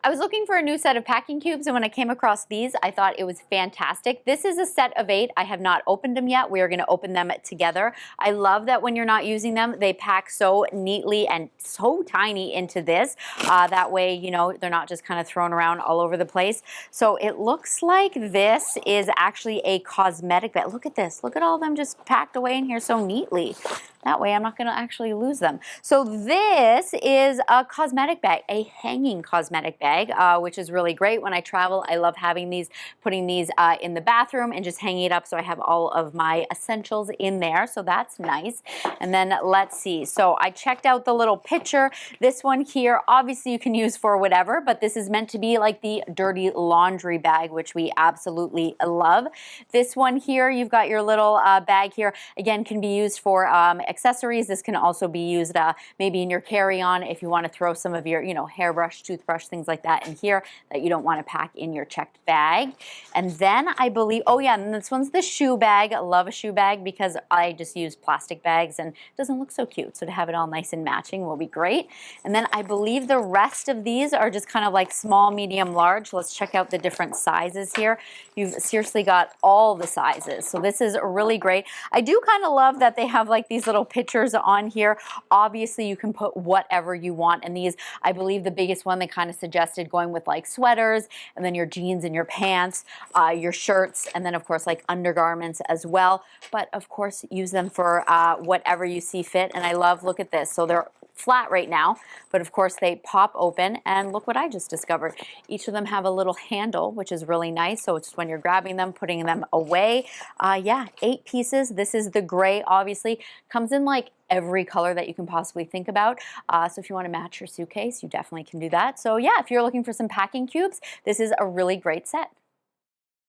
I was looking for a new set of packing cubes, and when I came across these, I thought it was fantastic. This is a set of 8. I have not opened them yet. We are going to open them together. I love that when you're not using them, they pack so neatly and so tiny into this. That way, you know, they're not just kind of thrown around all over the place. So it looks like this is actually a cosmetic bag. Look at this. Look at all of them just packed away in here so neatly. That way I'm not going to actually lose them. So this is a cosmetic bag, a hanging cosmetic bag, which is really great. When I travel, I love having these, putting these in the bathroom and just hanging it up so I have all of my essentials in there. So that's nice. And then let's see. So I checked out the little picture. This one here, obviously you can use for whatever, but this is meant to be like the dirty laundry bag, which we absolutely love. This one here, you've got your little bag here. Again, can be used for accessories. This can also be used maybe in your carry-on if you want to throw some of your, you know, hairbrush, toothbrush, things like that in here that you don't want to pack in your checked bag. And then I believe, oh yeah, and this one's the shoe bag. I love a shoe bag because I just use plastic bags and it doesn't look so cute. So to have it all nice and matching will be great. And then I believe the rest of these are just kind of like small, medium, large. Let's check out the different sizes here. You've seriously got all the sizes. So this is really great. I do kind of love that they have like these little pictures on here. Obviously you can put whatever you want in these. I believe the biggest one they kind of suggested going with like sweaters and then your jeans and your pants, your shirts, and then of course like undergarments as well. But of course use them for whatever you see fit. And I love, look at this. So they're flat right now, but of course they pop open, and look what I just discovered. Each of them have a little handle, which is really nice. So it's when you're grabbing them, putting them away. Yeah, 8 pieces. This is the gray, obviously. Comes in like every color that you can possibly think about. So if you want to match your suitcase, you definitely can do that. So yeah, if you're looking for some packing cubes, this is a really great set.